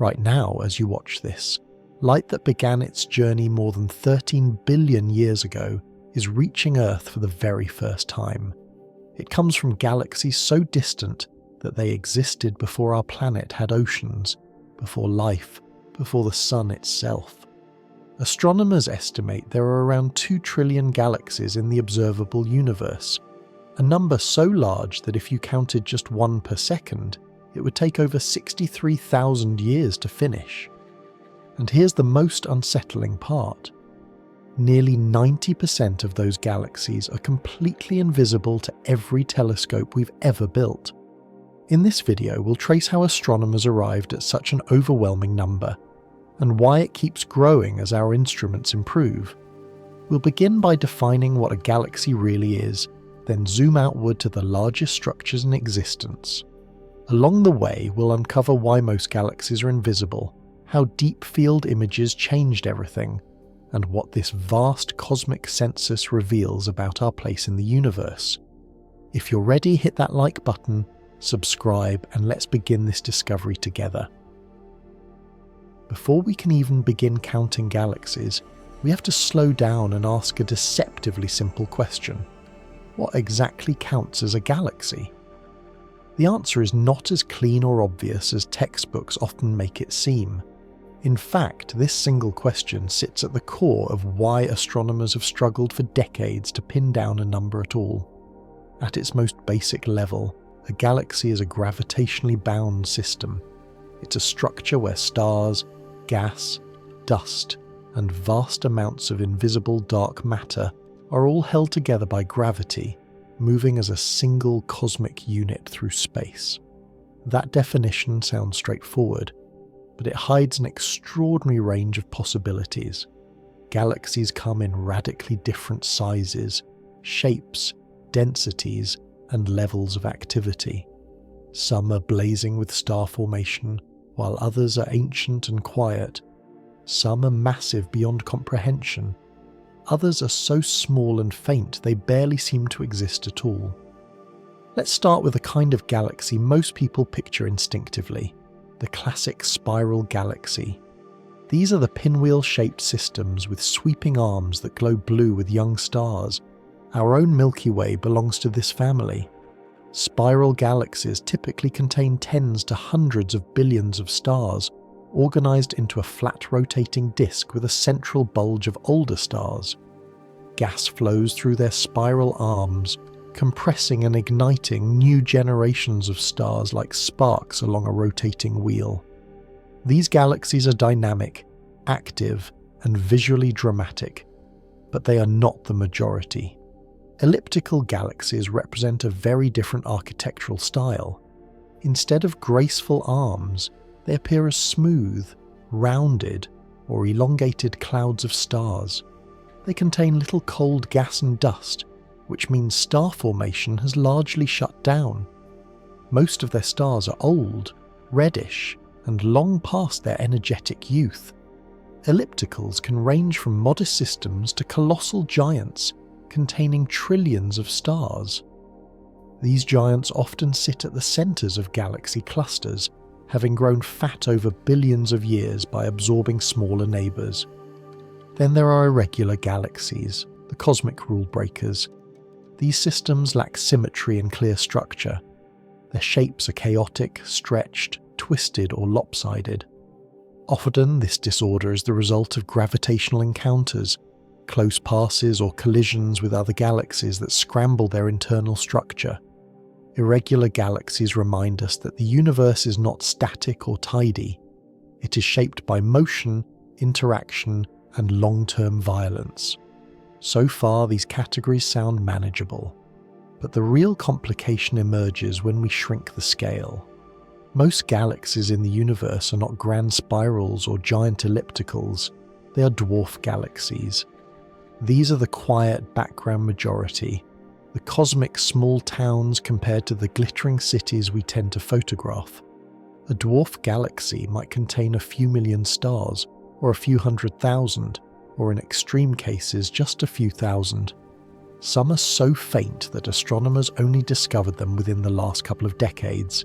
Right now, as you watch this, light that began its journey more than 13 billion years ago is reaching Earth for the very first time. It comes from galaxies so distant that they existed before our planet had oceans, before life, before the sun itself. Astronomers estimate there are around 2 trillion galaxies in the observable universe, a number so large that if you counted just one per second, it would take over 63,000 years to finish. And here's the most unsettling part. Nearly 90% of those galaxies are completely invisible to every telescope we've ever built. In this video, we'll trace how astronomers arrived at such an overwhelming number, and why it keeps growing as our instruments improve. We'll begin by defining what a galaxy really is, then zoom outward to the largest structures in existence. Along the way, we'll uncover why most galaxies are invisible, how deep field images changed everything, and what this vast cosmic census reveals about our place in the universe. If you're ready, hit that like button, subscribe, and let's begin this discovery together. Before we can even begin counting galaxies, we have to slow down and ask a deceptively simple question. What exactly counts as a galaxy? The answer is not as clean or obvious as textbooks often make it seem. In fact, this single question sits at the core of why astronomers have struggled for decades to pin down a number at all. At its most basic level, a galaxy is a gravitationally bound system. It's a structure where stars, gas, dust, and vast amounts of invisible dark matter are all held together by gravity, moving as a single cosmic unit through space. That definition sounds straightforward, but it hides an extraordinary range of possibilities. Galaxies come in radically different sizes, shapes, densities, and levels of activity. Some are blazing with star formation, while others are ancient and quiet. Some are massive beyond comprehension. Others are so small and faint they barely seem to exist at all. Let's start with a kind of galaxy most people picture instinctively, the classic spiral galaxy. These are the pinwheel-shaped systems with sweeping arms that glow blue with young stars. Our own Milky Way belongs to this family. Spiral galaxies typically contain tens to hundreds of billions of stars, organized into a flat rotating disk with a central bulge of older stars. Gas flows through their spiral arms, compressing and igniting new generations of stars like sparks along a rotating wheel. These galaxies are dynamic, active, and visually dramatic, but they are not the majority. Elliptical galaxies represent a very different architectural style. Instead of graceful arms, they appear as smooth, rounded, or elongated clouds of stars. They contain little cold gas and dust, which means star formation has largely shut down. Most of their stars are old, reddish, and long past their energetic youth. Ellipticals can range from modest systems to colossal giants, containing trillions of stars. These giants often sit at the centers of galaxy clusters, having grown fat over billions of years by absorbing smaller neighbors. Then there are irregular galaxies, the cosmic rule breakers. These systems lack symmetry and clear structure. Their shapes are chaotic, stretched, twisted, or lopsided. Often, this disorder is the result of gravitational encounters, close passes or collisions with other galaxies that scramble their internal structure. Irregular galaxies remind us that the universe is not static or tidy. It is shaped by motion, interaction, and long-term violence. So far, these categories sound manageable, but the real complication emerges when we shrink the scale. Most galaxies in the universe are not grand spirals or giant ellipticals, they are dwarf galaxies. These are the quiet background majority, the cosmic small towns compared to the glittering cities we tend to photograph. A dwarf galaxy might contain a few million stars, or a few 100,000, or in extreme cases just a few thousand. Some are so faint that astronomers only discovered them within the last couple of decades.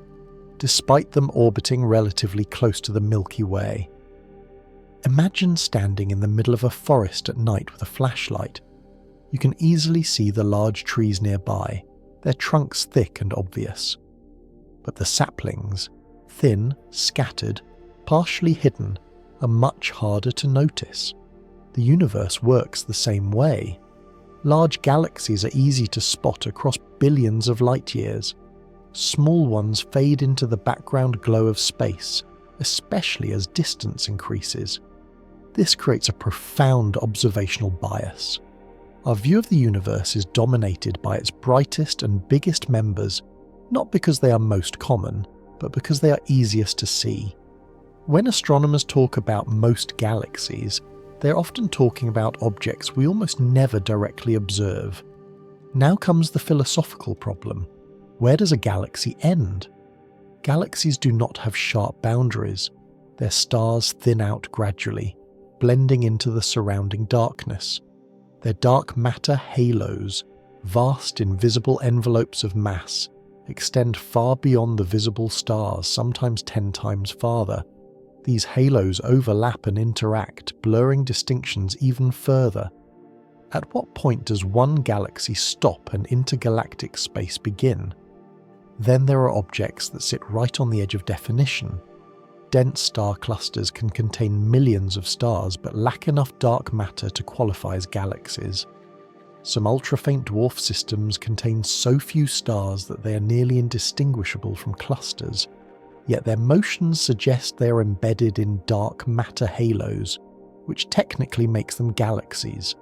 despite them orbiting relatively close to the Milky Way. Imagine standing in the middle of a forest at night with a flashlight. You can easily see the large trees nearby, their trunks thick and obvious. But the saplings, thin, scattered, partially hidden, are much harder to notice. The universe works the same way. Large galaxies are easy to spot across billions of light years. Small ones fade into the background glow of space, especially as distance increases. This creates a profound observational bias. Our view of the universe is dominated by its brightest and biggest members, not because they are most common, but because they are easiest to see. When astronomers talk about most galaxies, they are often talking about objects we almost never directly observe. Now comes the philosophical problem. Where does a galaxy end? Galaxies do not have sharp boundaries. Their stars thin out gradually, blending into the surrounding darkness. Their dark matter halos, vast invisible envelopes of mass, extend far beyond the visible stars, sometimes 10 times farther. These halos overlap and interact, blurring distinctions even further. At what point does one galaxy stop and intergalactic space begin? Then there are objects that sit right on the edge of definition. Dense star clusters can contain millions of stars but lack enough dark matter to qualify as galaxies. Some ultra-faint dwarf systems contain so few stars that they are nearly indistinguishable from clusters, yet their motions suggest they are embedded in dark matter halos, which technically makes them galaxies.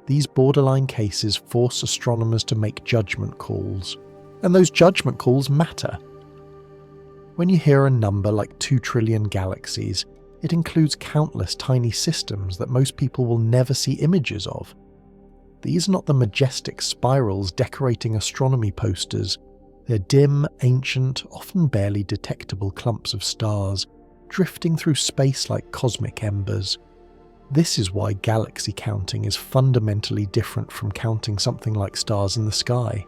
These borderline cases force astronomers to make judgment calls, and those judgment calls matter. When you hear a number like 2 trillion galaxies, it includes countless tiny systems that most people will never see images of. These are not the majestic spirals decorating astronomy posters. They're dim, ancient, often barely detectable clumps of stars, drifting through space like cosmic embers. This is why galaxy counting is fundamentally different from counting something like stars in the sky.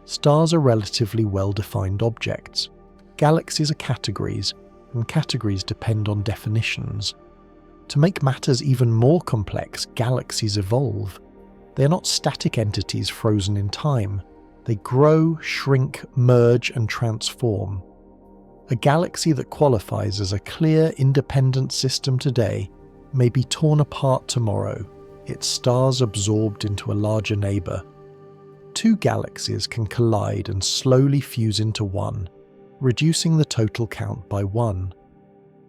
Stars are relatively well-defined objects. Galaxies are categories, and categories depend on definitions. To make matters even more complex, galaxies evolve. They are not static entities frozen in time. They grow, shrink, merge, and transform. A galaxy that qualifies as a clear, independent system today may be torn apart tomorrow, its stars absorbed into a larger neighbour. 2 galaxies can collide and slowly fuse into one, reducing the total count by 1.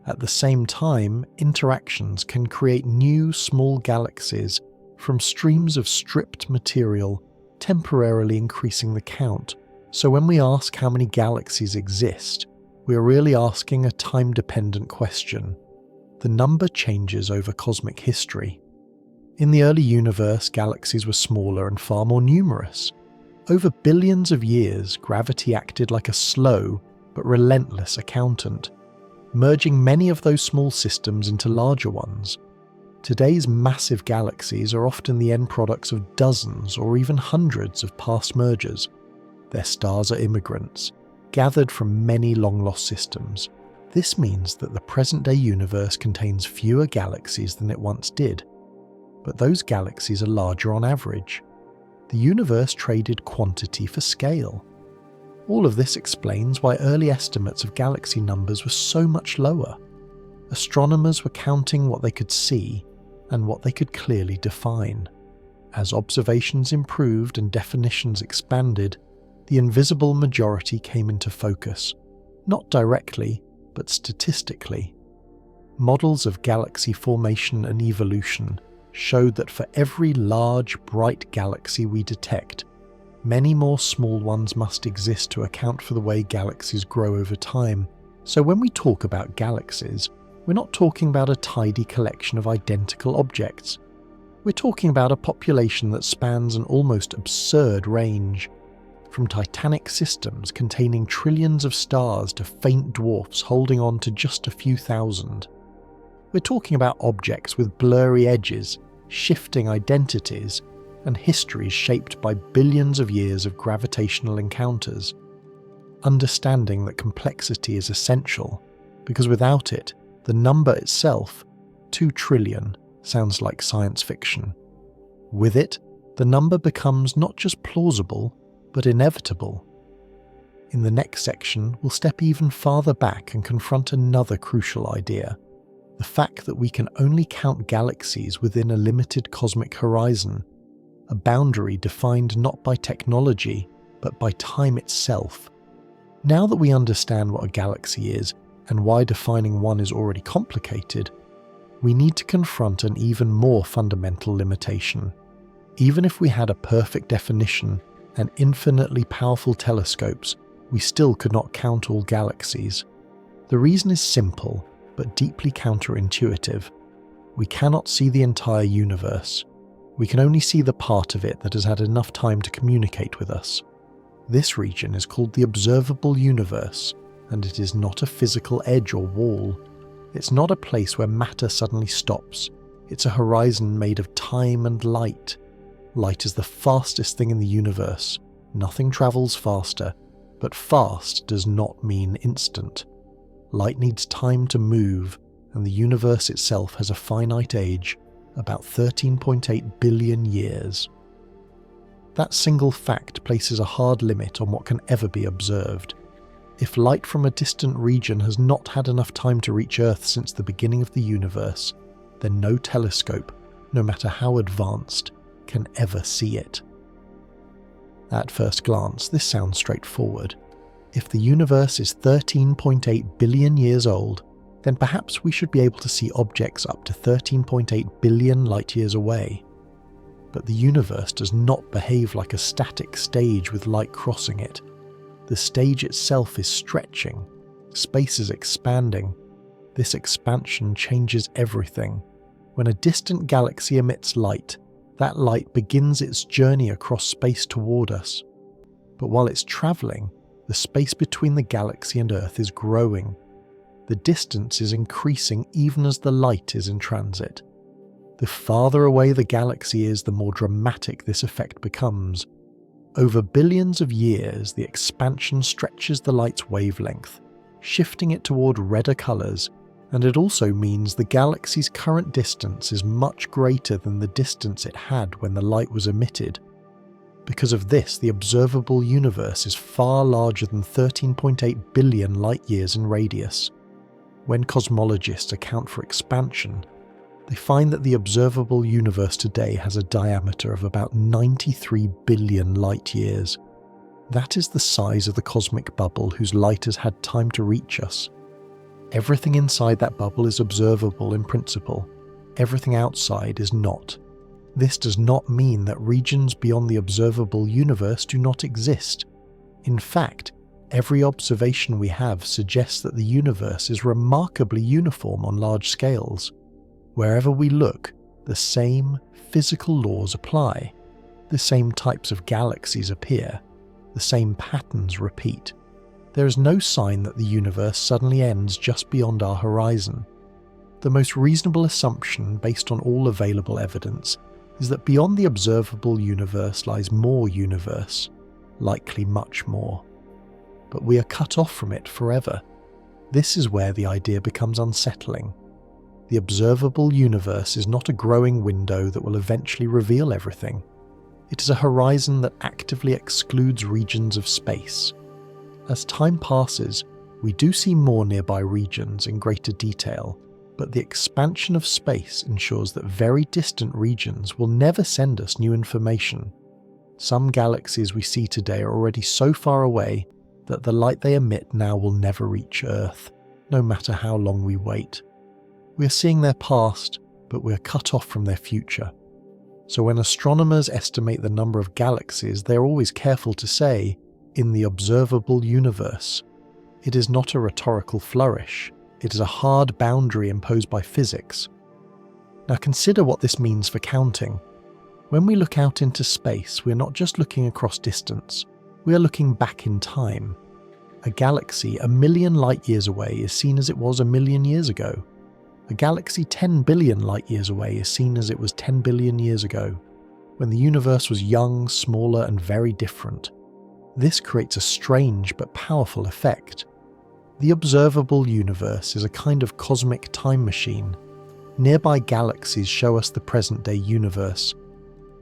At the same time, interactions can create new small galaxies from streams of stripped material, temporarily increasing the count. So when we ask how many galaxies exist, we are really asking a time-dependent question. The number changes over cosmic history. In the early universe, galaxies were smaller and far more numerous. Over billions of years, gravity acted like a slow but relentless accountant, merging many of those small systems into larger ones. Today's massive galaxies are often the end products of dozens or even hundreds of past mergers. Their stars are immigrants, gathered from many long-lost systems. This means that the present-day universe contains fewer galaxies than it once did, but those galaxies are larger on average. The universe traded quantity for scale. All of this explains why early estimates of galaxy numbers were so much lower. Astronomers were counting what they could see and what they could clearly define. As observations improved and definitions expanded, the invisible majority came into focus, not directly, but statistically. Models of galaxy formation and evolution showed that for every large, bright galaxy we detect, many more small ones must exist to account for the way galaxies grow over time. So when we talk about galaxies, we're not talking about a tidy collection of identical objects. We're talking about a population that spans an almost absurd range, from titanic systems containing trillions of stars to faint dwarfs holding on to just a few thousand. We're talking about objects with blurry edges, shifting identities, and histories shaped by billions of years of gravitational encounters. understanding that complexity is essential, because without it, the number itself, 2 trillion, sounds like science fiction. With it, the number becomes not just plausible, but inevitable. In the next section, we'll step even farther back and confront another crucial idea: the fact that we can only count galaxies within a limited cosmic horizon, a boundary defined not by technology, but by time itself. Now that we understand what a galaxy is, and why defining one is already complicated, we need to confront an even more fundamental limitation. Even if we had a perfect definition and infinitely powerful telescopes, we still could not count all galaxies. The reason is simple, but deeply counterintuitive. We cannot see the entire universe. We can only see the part of it that has had enough time to communicate with us. This region is called the Observable Universe, and it is not a physical edge or wall. It's not a place where matter suddenly stops. It's a horizon made of time and light. Light is the fastest thing in the universe. Nothing travels faster, but fast does not mean instant. Light needs time to move, and the universe itself has a finite age, about 13.8 billion years. That single fact places a hard limit on what can ever be observed. If light from a distant region has not had enough time to reach Earth since the beginning of the universe, then no telescope, no matter how advanced, can ever see it. At first glance, this sounds straightforward. If the universe is 13.8 billion years old, then perhaps we should be able to see objects up to 13.8 billion light-years away. But the universe does not behave like a static stage with light crossing it. The stage itself is stretching. Space is expanding. This expansion changes everything. When a distant galaxy emits light, that light begins its journey across space toward us. But while it's travelling, the space between the galaxy and Earth is growing. The distance is increasing even as the light is in transit. The farther away the galaxy is, the more dramatic this effect becomes. Over billions of years, the expansion stretches the light's wavelength, shifting it toward redder colours, and it also means the galaxy's current distance is much greater than the distance it had when the light was emitted. Because of this, the observable universe is far larger than 13.8 billion light-years in radius. When cosmologists account for expansion, they find that the observable universe today has a diameter of about 93 billion light-years. That is the size of the cosmic bubble whose light has had time to reach us. Everything inside that bubble is observable in principle. Everything outside is not. This does not mean that regions beyond the observable universe do not exist. In fact, every observation we have suggests that the universe is remarkably uniform on large scales. Wherever we look, the same physical laws apply. The same types of galaxies appear. The same patterns repeat. There is no sign that the universe suddenly ends just beyond our horizon. The most reasonable assumption, based on all available evidence, is that beyond the observable universe lies more universe, likely much more. But we are cut off from it forever. This is where the idea becomes unsettling. The observable universe is not a growing window that will eventually reveal everything. It is a horizon that actively excludes regions of space. As time passes, we do see more nearby regions in greater detail, but the expansion of space ensures that very distant regions will never send us new information. Some galaxies we see today are already so far away that the light they emit now will never reach Earth, no matter how long we wait. We are seeing their past, but we are cut off from their future. So when astronomers estimate the number of galaxies, they are always careful to say, in the observable universe. It is not a rhetorical flourish. It is a hard boundary imposed by physics. Now consider what this means for counting. When we look out into space, we are not just looking across distance. We are looking back in time. A galaxy 1,000,000 light-years away is seen as it was 1,000,000 years ago. A galaxy 10 billion light-years away is seen as it was 10 billion years ago, when the universe was young, smaller, and very different. This creates a strange but powerful effect. The observable universe is a kind of cosmic time machine. Nearby galaxies show us the present-day universe.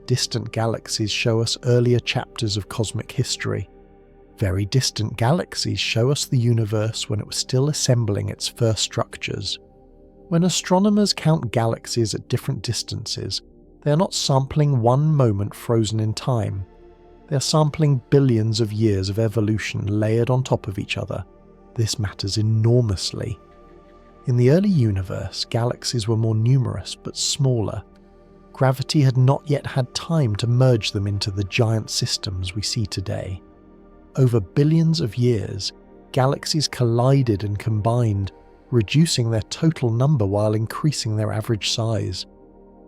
Distant galaxies show us earlier chapters of cosmic history. Very distant galaxies show us the universe when it was still assembling its first structures. When astronomers count galaxies at different distances, they are not sampling one moment frozen in time. They are sampling billions of years of evolution layered on top of each other. This matters enormously. In the early universe, galaxies were more numerous but smaller. Gravity had not yet had time to merge them into the giant systems we see today. Over billions of years, galaxies collided and combined, reducing their total number while increasing their average size.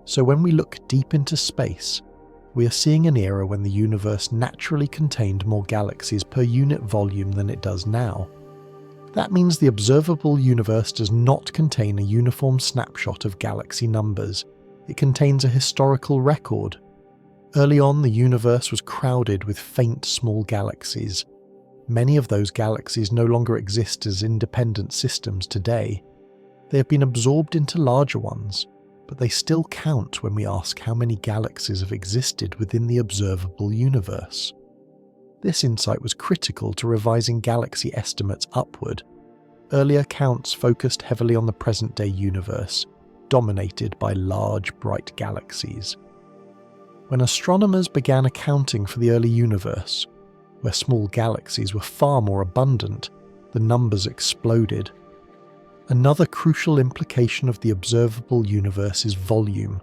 So when we look deep into space, we are seeing an era when the universe naturally contained more galaxies per unit volume than it does now. That means the observable universe does not contain a uniform snapshot of galaxy numbers. It contains a historical record. Early on, the universe was crowded with faint small galaxies. Many of those galaxies no longer exist as independent systems today. They have been absorbed into larger ones, but they still count when we ask how many galaxies have existed within the observable universe. This insight was critical to revising galaxy estimates upward. Earlier counts focused heavily on the present-day universe, dominated by large, bright galaxies. When astronomers began accounting for the early universe, where small galaxies were far more abundant, the numbers exploded. Another crucial implication of the observable universe is volume.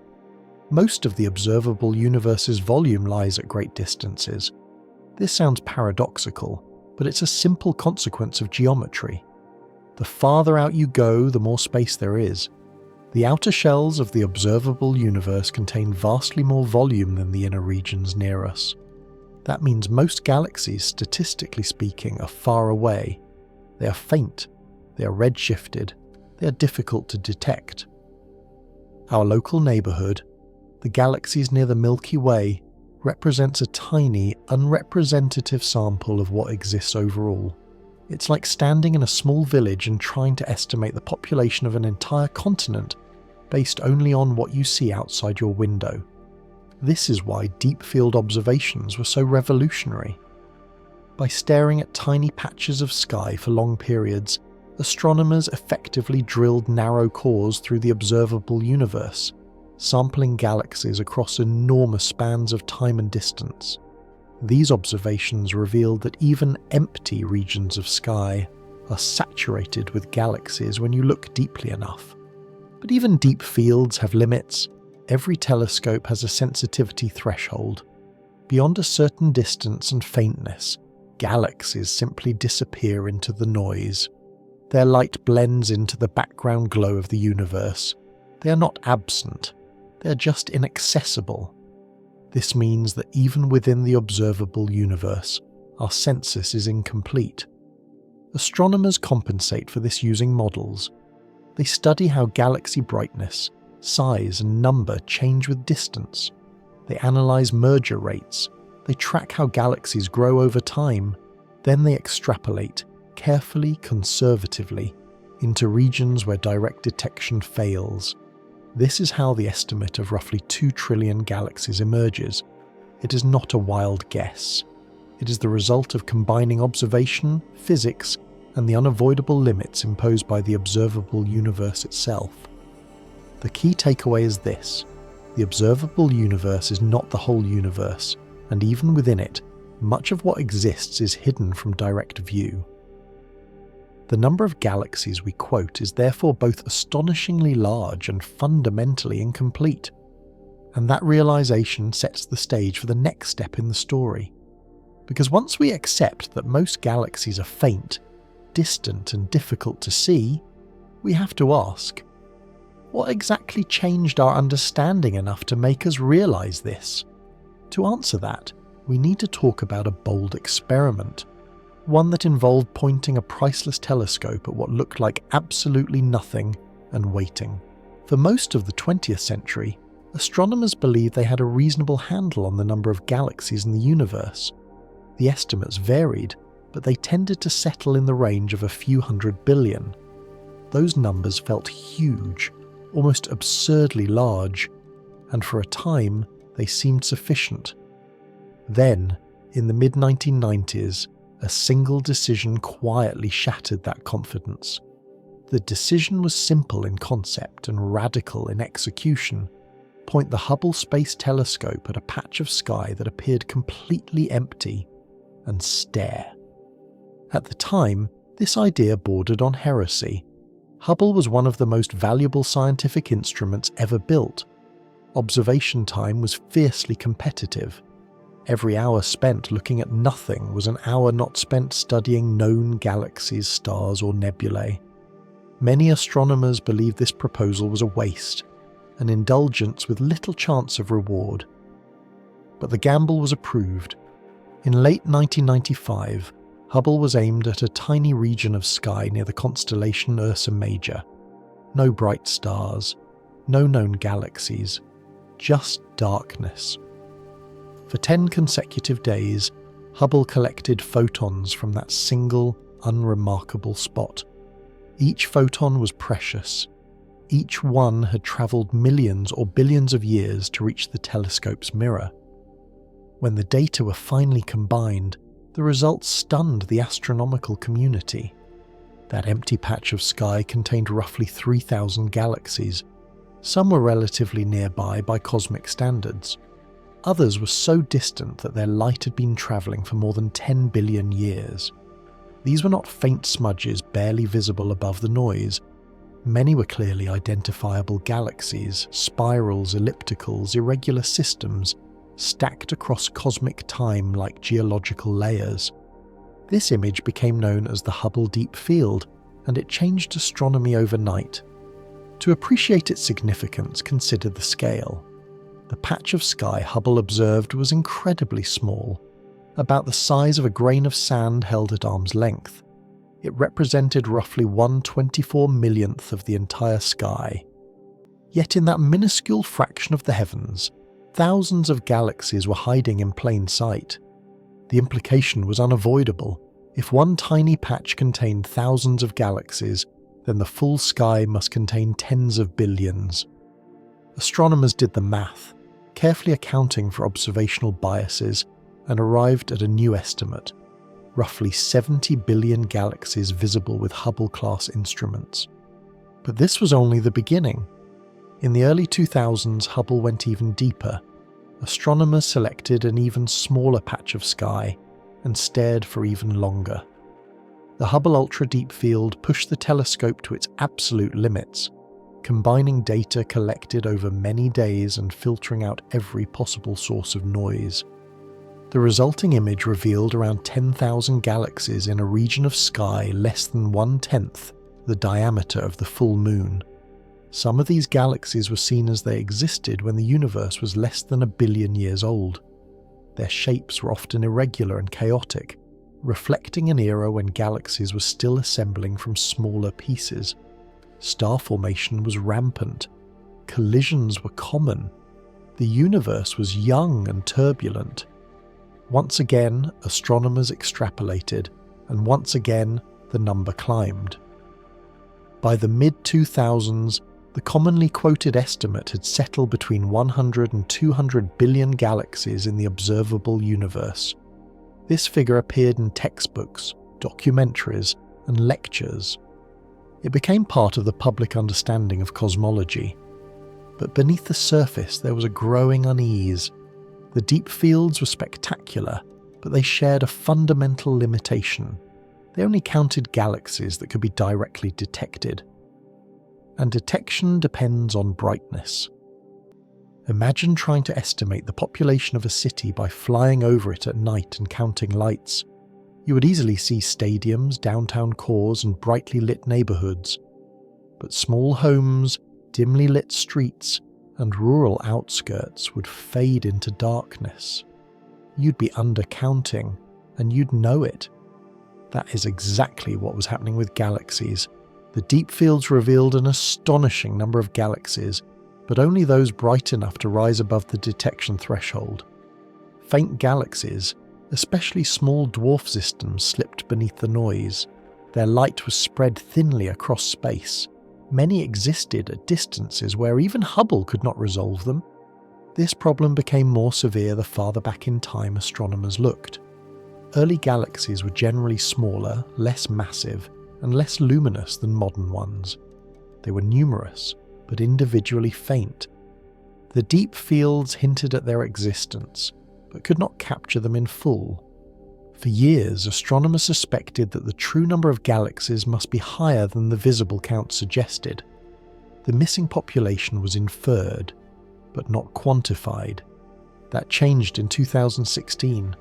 Most of the observable universe's volume lies at great distances. This sounds paradoxical, but it's a simple consequence of geometry. The farther out you go, the more space there is. The outer shells of the observable universe contain vastly more volume than the inner regions near us. That means most galaxies, statistically speaking, are far away. They are faint, they are redshifted, they are difficult to detect. Our local neighbourhood, the galaxies near the Milky Way, represents a tiny, unrepresentative sample of what exists overall. It's like standing in a small village and trying to estimate the population of an entire continent based only on what you see outside your window. This is why deep field observations were so revolutionary. By staring at tiny patches of sky for long periods, astronomers effectively drilled narrow cores through the observable universe, sampling galaxies across enormous spans of time and distance. These observations revealed that even empty regions of sky are saturated with galaxies when you look deeply enough. But even deep fields have limits. Every telescope has a sensitivity threshold. Beyond a certain distance and faintness, galaxies simply disappear into the noise. Their light blends into the background glow of the universe. They are not absent. They are just inaccessible. This means that even within the observable universe, our census is incomplete. Astronomers compensate for this using models. They study how galaxy brightness, size and number change with distance. They analyze merger rates. They track how galaxies grow over time. Then they extrapolate, carefully, conservatively, into regions where direct detection fails. This is how the estimate of roughly 2 trillion galaxies emerges. It is not a wild guess. It is the result of combining observation, physics, and the unavoidable limits imposed by the observable universe itself. The key takeaway is this: the observable universe is not the whole universe, and even within it, much of what exists is hidden from direct view. The number of galaxies we quote is therefore both astonishingly large and fundamentally incomplete. And that realization sets the stage for the next step in the story. Because once we accept that most galaxies are faint, distant and difficult to see, we have to ask, what exactly changed our understanding enough to make us realize this? To answer that, we need to talk about a bold experiment. One that involved pointing a priceless telescope at what looked like absolutely nothing and waiting. For most of the 20th century, astronomers believed they had a reasonable handle on the number of galaxies in the universe. The estimates varied, but they tended to settle in the range of a few 100 billion. Those numbers felt huge, almost absurdly large, and for a time they seemed sufficient. Then, in the mid-1990s, a single decision quietly shattered that confidence. The decision was simple in concept and radical in execution. Point the Hubble Space Telescope at a patch of sky that appeared completely empty and stare. At the time, this idea bordered on heresy. Hubble was one of the most valuable scientific instruments ever built. Observation time was fiercely competitive. Every hour spent looking at nothing was an hour not spent studying known galaxies, stars, or nebulae. Many astronomers believed this proposal was a waste, an indulgence with little chance of reward. But the gamble was approved. In late 1995, Hubble was aimed at a tiny region of sky near the constellation Ursa Major. No bright stars, no known galaxies, just darkness. For 10 consecutive days, Hubble collected photons from that single, unremarkable spot. Each photon was precious. Each one had travelled millions or billions of years to reach the telescope's mirror. When the data were finally combined, the results stunned the astronomical community. That empty patch of sky contained roughly 3,000 galaxies. Some were relatively nearby by cosmic standards. Others were so distant that their light had been travelling for more than 10 billion years. These were not faint smudges barely visible above the noise. Many were clearly identifiable galaxies, spirals, ellipticals, irregular systems, stacked across cosmic time like geological layers. This image became known as the Hubble Deep Field, and it changed astronomy overnight. To appreciate its significance, consider the scale. The patch of sky Hubble observed was incredibly small, about the size of a grain of sand held at arm's length. It represented roughly 1/24 millionth of the entire sky. Yet in that minuscule fraction of the heavens, thousands of galaxies were hiding in plain sight. The implication was unavoidable. If one tiny patch contained thousands of galaxies, then the full sky must contain tens of billions. Astronomers did the math, carefully accounting for observational biases, and arrived at a new estimate: roughly 70 billion galaxies visible with Hubble-class instruments. But this was only the beginning. In the early 2000s, Hubble went even deeper. Astronomers selected an even smaller patch of sky and stared for even longer. The Hubble Ultra Deep Field pushed the telescope to its absolute limits, combining data collected over many days and filtering out every possible source of noise. The resulting image revealed around 10,000 galaxies in a region of sky less than 1/10 the diameter of the full moon. Some of these galaxies were seen as they existed when the universe was less than 1 billion years old. Their shapes were often irregular and chaotic, reflecting an era when galaxies were still assembling from smaller pieces. Star formation was rampant. Collisions were common. The universe was young and turbulent. Once again, astronomers extrapolated, and once again, the number climbed. By the mid-2000s, the commonly quoted estimate had settled between 100 and 200 billion galaxies in the observable universe. This figure appeared in textbooks, documentaries, and lectures. It became part of the public understanding of cosmology. But beneath the surface there was a growing unease. The deep fields were spectacular, but they shared a fundamental limitation. They only counted galaxies that could be directly detected. And detection depends on brightness. Imagine trying to estimate the population of a city by flying over it at night and counting lights. You would easily see stadiums, downtown cores, and brightly lit neighbourhoods. But small homes, dimly lit streets, and rural outskirts would fade into darkness. You'd be undercounting, and you'd know it. That is exactly what was happening with galaxies. The deep fields revealed an astonishing number of galaxies, but only those bright enough to rise above the detection threshold. Faint galaxies, Especially small dwarf systems slipped beneath the noise. Their light was spread thinly across space. Many existed at distances where even Hubble could not resolve them. This problem became more severe the farther back in time astronomers looked. Early galaxies were generally smaller, less massive, and less luminous than modern ones. They were numerous, but individually faint. The deep fields hinted at their existence, but could not capture them in full. For years, astronomers suspected that the true number of galaxies must be higher than the visible count suggested. The missing population was inferred, but not quantified. That changed in 2016.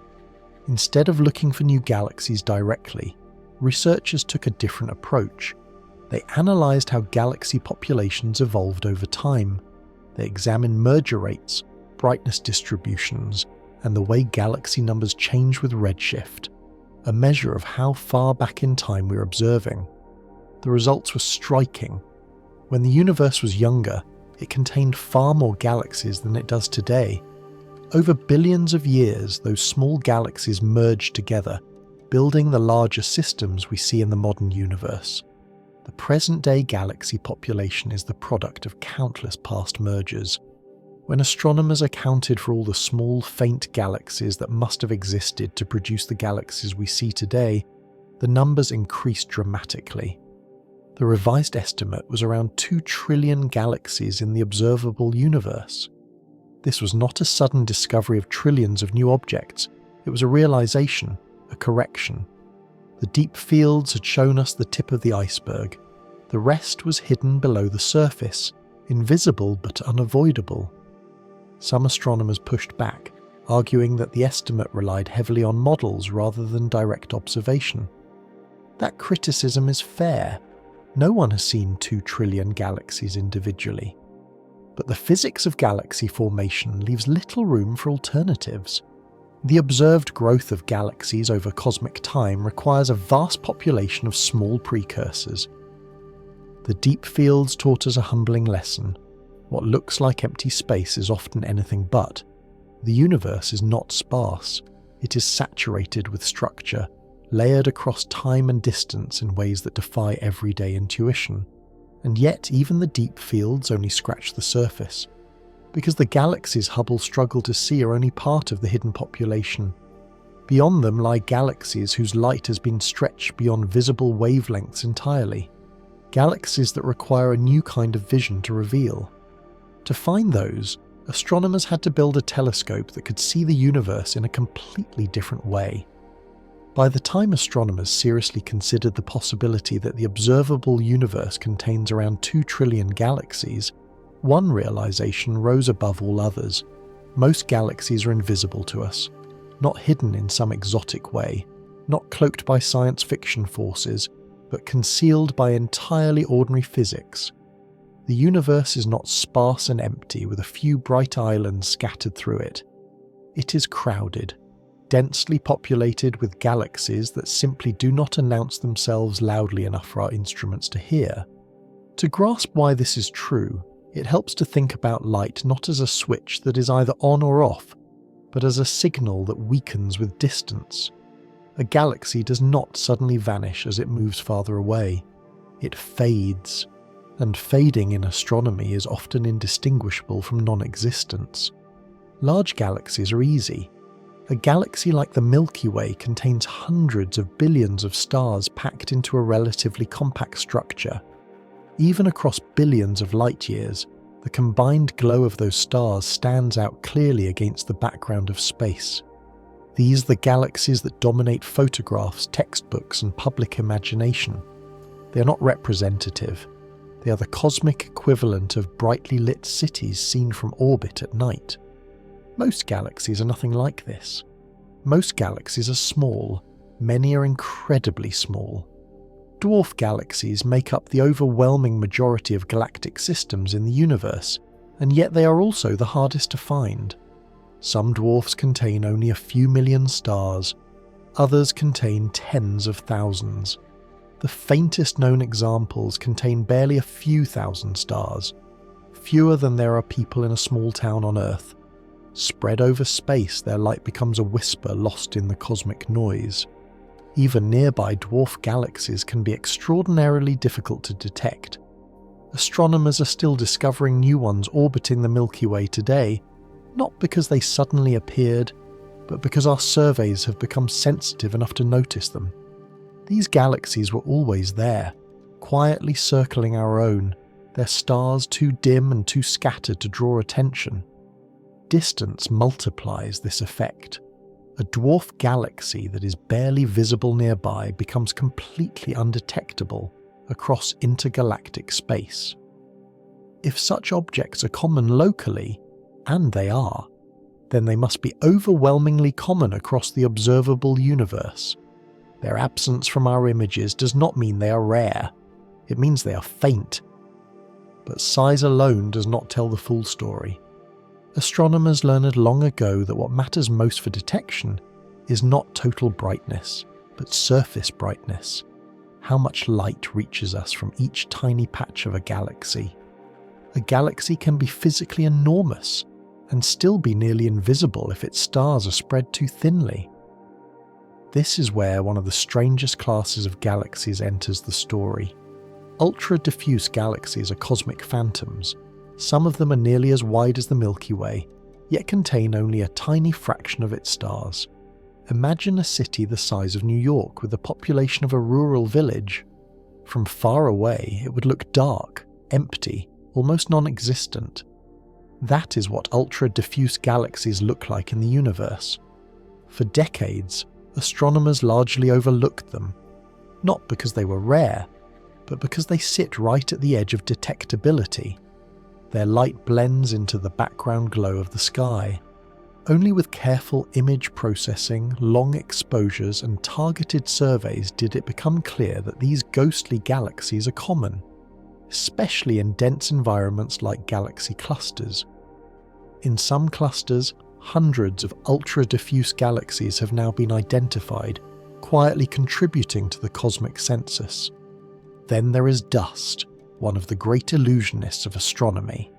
Instead of looking for new galaxies directly, researchers took a different approach. They analysed how galaxy populations evolved over time. They examined merger rates, brightness distributions, and the way galaxy numbers change with redshift, a measure of how far back in time we're observing. The results were striking. When the universe was younger, it contained far more galaxies than it does today. Over billions of years, those small galaxies merged together, building the larger systems we see in the modern universe. The present-day galaxy population is the product of countless past mergers. When astronomers accounted for all the small, faint galaxies that must have existed to produce the galaxies we see today, the numbers increased dramatically. The revised estimate was around 2 trillion galaxies in the observable universe. This was not a sudden discovery of trillions of new objects. It was a realization, a correction. The deep fields had shown us the tip of the iceberg. The rest was hidden below the surface, invisible but unavoidable. Some astronomers pushed back, arguing that the estimate relied heavily on models rather than direct observation. That criticism is fair. No one has seen 2 trillion galaxies individually. But the physics of galaxy formation leaves little room for alternatives. The observed growth of galaxies over cosmic time requires a vast population of small precursors. The deep fields taught us a humbling lesson. What looks like empty space is often anything but. The universe is not sparse. It is saturated with structure, layered across time and distance in ways that defy everyday intuition. And yet even the deep fields only scratch the surface, because the galaxies Hubble struggled to see are only part of the hidden population. Beyond them lie galaxies whose light has been stretched beyond visible wavelengths entirely. Galaxies that require a new kind of vision to reveal. To find those, astronomers had to build a telescope that could see the universe in a completely different way. By the time astronomers seriously considered the possibility that the observable universe contains around 2 trillion galaxies, one realization rose above all others. Most galaxies are invisible to us, not hidden in some exotic way, not cloaked by science fiction forces, but concealed by entirely ordinary physics. The universe is not sparse and empty with a few bright islands scattered through it. It is crowded, densely populated with galaxies that simply do not announce themselves loudly enough for our instruments to hear. To grasp why this is true, it helps to think about light not as a switch that is either on or off, but as a signal that weakens with distance. A galaxy does not suddenly vanish as it moves farther away. It fades. And fading in astronomy is often indistinguishable from non-existence. Large galaxies are easy. A galaxy like the Milky Way contains hundreds of billions of stars packed into a relatively compact structure. Even across billions of light years, the combined glow of those stars stands out clearly against the background of space. These are the galaxies that dominate photographs, textbooks, and public imagination. They are not representative. They are the cosmic equivalent of brightly lit cities seen from orbit at night. Most galaxies are nothing like this. Most galaxies are small. Many are incredibly small. Dwarf galaxies make up the overwhelming majority of galactic systems in the universe, and yet they are also the hardest to find. Some dwarfs contain only a few million stars. Others contain tens of thousands. The faintest known examples contain barely a few thousand stars, fewer than there are people in a small town on Earth. Spread over space, their light becomes a whisper lost in the cosmic noise. Even nearby dwarf galaxies can be extraordinarily difficult to detect. Astronomers are still discovering new ones orbiting the Milky Way today, not because they suddenly appeared, but because our surveys have become sensitive enough to notice them. These galaxies were always there, quietly circling our own, their stars too dim and too scattered to draw attention. Distance multiplies this effect. A dwarf galaxy that is barely visible nearby becomes completely undetectable across intergalactic space. If such objects are common locally, and they are, then they must be overwhelmingly common across the observable universe. Their absence from our images does not mean they are rare, it means they are faint. But size alone does not tell the full story. Astronomers learned long ago that what matters most for detection is not total brightness, but surface brightness, how much light reaches us from each tiny patch of a galaxy. A galaxy can be physically enormous and still be nearly invisible if its stars are spread too thinly. This is where one of the strangest classes of galaxies enters the story. Ultra-diffuse galaxies are cosmic phantoms. Some of them are nearly as wide as the Milky Way, yet contain only a tiny fraction of its stars. Imagine a city the size of New York with the population of a rural village. From far away, it would look dark, empty, almost non-existent. That is what ultra-diffuse galaxies look like in the universe. For decades, astronomers largely overlooked them, not because they were rare, but because they sit right at the edge of detectability. Their light blends into the background glow of the sky. Only with careful image processing, long exposures, and targeted surveys did it become clear that these ghostly galaxies are common, especially in dense environments like galaxy clusters. In some clusters, hundreds of ultra-diffuse galaxies have now been identified, quietly contributing to the cosmic census. Then there is dust, one of the great illusionists of astronomy.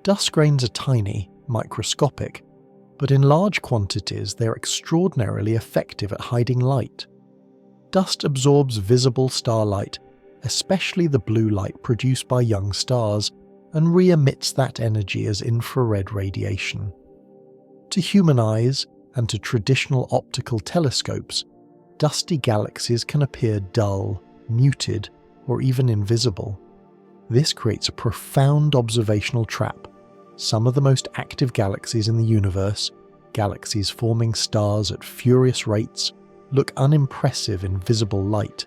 Dust grains are tiny, microscopic, but in large quantities they are extraordinarily effective at hiding light. Dust absorbs visible starlight, especially the blue light produced by young stars, and re-emits that energy as infrared radiation. To human eyes, and to traditional optical telescopes, dusty galaxies can appear dull, muted, or even invisible. This creates a profound observational trap. Some of the most active galaxies in the universe, galaxies forming stars at furious rates, look unimpressive in visible light.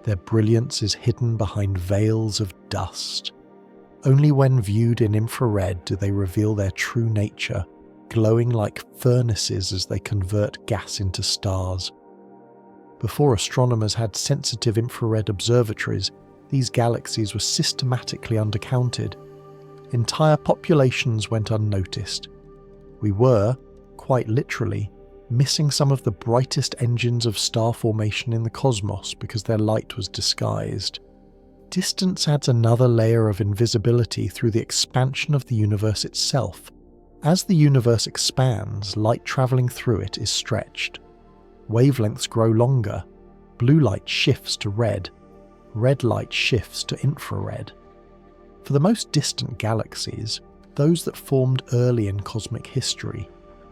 Their brilliance is hidden behind veils of dust. Only when viewed in infrared do they reveal their true nature, glowing like furnaces as they convert gas into stars. Before astronomers had sensitive infrared observatories, these galaxies were systematically undercounted. Entire populations went unnoticed. We were, quite literally, missing some of the brightest engines of star formation in the cosmos because their light was disguised. Distance adds another layer of invisibility through the expansion of the universe itself. As the universe expands, light travelling through it is stretched. Wavelengths grow longer. Blue light shifts to red light shifts to infrared. For the most distant galaxies, those that formed early in cosmic history,